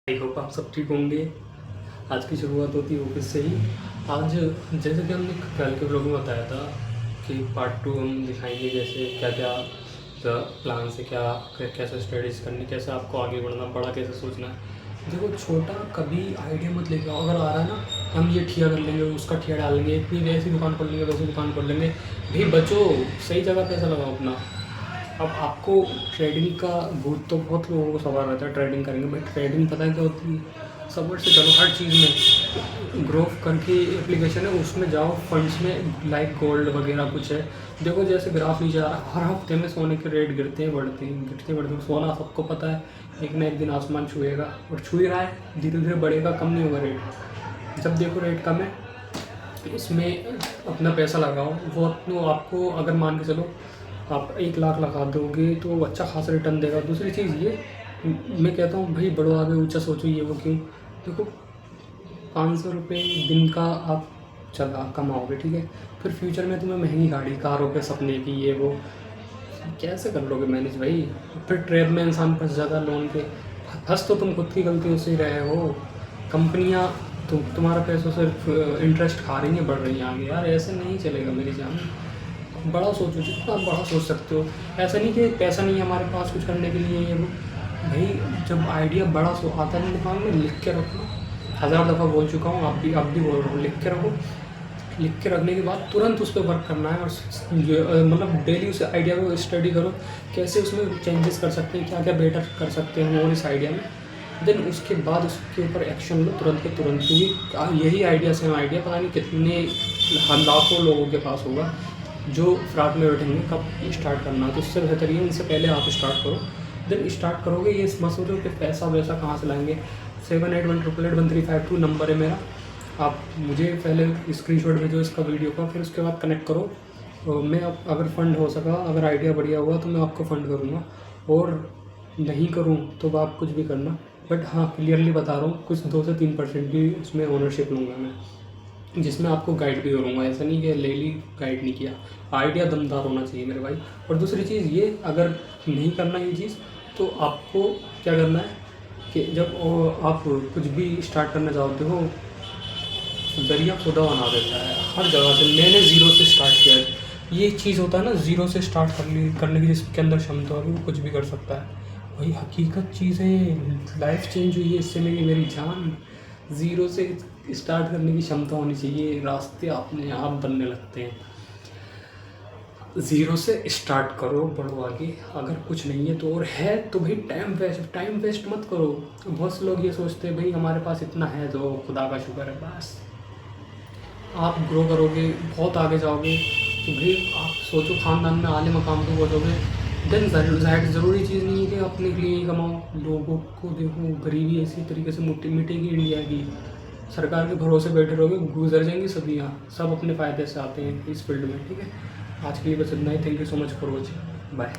I hope आप सब ठीक होंगे। आज की शुरुआत होती है ऑफिस से ही। आज जैसे कि हमने कल के ब्लॉग में बताया था कि पार्ट 2 हम दिखाएंगे, जैसे क्या क्या प्लान से क्या कैसे स्टडीज़ करनी, कैसे आपको आगे बढ़ना, बड़ा कैसे सोचना है। देखो, छोटा कभी आइडिया मत लेके आओ। अगर आ रहा है ना, हम ये ठिया कर लेंगे, उसका ठिया डाल लेंगे, फिर ऐसी दुकान खोल लेंगे, वैसी दुकान खोल लेंगे। भाई बचो, सही जगह पैसा लगाओ अपना। अब आपको ट्रेडिंग का भूत तो बहुत लोगों को सवाल रहता है, ट्रेडिंग करेंगे। भाई ट्रेडिंग पता है क्या होती है? सबर से चलो, हर चीज़ में ग्रोथ करके एप्लीकेशन है, उसमें जाओ, फंड्स में लाइक गोल्ड वगैरह कुछ है। देखो जैसे ग्राफ नीचे आ रहा है, हर हफ्ते में सोने के रेट गिरते हैं बढ़ते हैं गिरते बढ़ते हैं। सोना सबको पता है एक ना एक दिन आसमान छुएगा, और छू ही रहा है, धीरे धीरे बढ़ेगा, कम नहीं होगा रेट। जब देखो रेट कम है, इसमें अपना पैसा लगाओ। वो आपको अगर मान के चलो आप 1 लाख लगा दोगे तो अच्छा खासा रिटर्न देगा। दूसरी चीज़ ये मैं कहता हूँ, भाई बढ़ो आगे, ऊंचा सोचो, ये वो क्यों। देखो, 500 रुपये दिन का आप चला कमाओगे, ठीक है, फिर फ्यूचर में तुम्हें महंगी गाड़ी, कारों के सपने की, ये वो कैसे कर लोगे मैनेज भाई। फिर ट्रेड में इंसान फंस जाता लोन के। फंस तो तुम खुद की गलतियों से ही रहे हो। कंपनियां तुम्हारा पैसों से इंटरेस्ट खा रही हैं, बढ़ रही हैं आगे। यार ऐसे नहीं चलेगा मेरी जान। बड़ा सोचो, जितना आप बड़ा सोच सकते हो। ऐसा नहीं कि पैसा नहीं है हमारे पास कुछ करने के लिए, ये वो। भाई जब आइडिया बड़ा सो आता है दिमाग में, लिख के रखो। 1000 दफ़ा बोल चुका हूँ, आप भी बोल रहा हूँ, लिख के रखो। लिख के रखने के बाद तुरंत उस पर वर्क करना है, और मतलब डेली उस आइडिया को स्टडी करो, कैसे उसमें चेंजेस कर सकते हैं, क्या क्या बेटर कर सकते हैं और इस आइडिया में। देन उसके बाद उसके ऊपर एक्शन लो तुरंत के तुरंत, क्योंकि यही आइडिया सेम आइडिया पता नहीं कितने लाखों लोगों के पास होगा जो फ्रॉड में बैठेंगे कब स्टार्ट करना। तो इससे बेहतर ये, इनसे पहले आप स्टार्ट करो। देन स्टार्ट करोगे, ये मत सोचो कि पैसा वैसा कहाँ से लाएंगे। 7818881352 नंबर है मेरा। आप मुझे पहले स्क्रीनशॉट भेजो इसका वीडियो का, फिर उसके बाद कनेक्ट करो। तो मैं अगर फंड हो सका, अगर आइडिया बढ़िया हुआ तो मैं आपको फ़ंड करूँगा, और नहीं करूँ तो आप कुछ भी करना। बट हाँ, क्लियरली बता रहा हूँ, कुछ 2 से 3% की उसमें ओनरशिप लूँगा मैं, जिसमें आपको गाइड भी करूँगा। ऐसा नहीं कि लेली गाइड नहीं किया। आइडिया दमदार होना चाहिए मेरे भाई। और दूसरी चीज़ ये, अगर नहीं करना ये चीज़, तो आपको क्या करना है कि जब आप कुछ भी स्टार्ट करना चाहते हो, ज़रिया खुदा बना देता है हर जगह से। मैंने ज़ीरो से स्टार्ट किया है। ये चीज़ होता है ना, ज़ीरो से स्टार्ट करने की जिसके अंदर क्षमता होगी वो कुछ भी कर सकता है। वही हकीकत चीज़ है, लाइफ चेंज हुई है इससे मेरी जान। ज़ीरो से स्टार्ट करने की क्षमता होनी चाहिए, रास्ते अपने आप बनने लगते हैं। ज़ीरो से स्टार्ट करो, बढ़ो आगे। अगर कुछ नहीं है तो, और है तो भाई टाइम वेस्ट मत करो। बहुत से लोग ये सोचते हैं भाई हमारे पास इतना है तो खुदा का शुक्र है, बस। आप ग्रो करोगे, बहुत आगे जाओगे, तो भाई आप सोचो ख़ानदान में आले मकाम को पहुँचोगे। देन ज़रूरी चीज़ नहीं है कि अपने लिए ही कमाओ। लोगों को देखो, गरीबी ऐसी तरीके से मिटेगी इंडिया की। सरकार के भरोसे बैठे रहोगे, गुजर जाएंगी सभी। यहाँ सब अपने फ़ायदे से आते हैं इस फील्ड में, ठीक है। आज के लिए बस इतना ही। Thank you so much for watching, bye.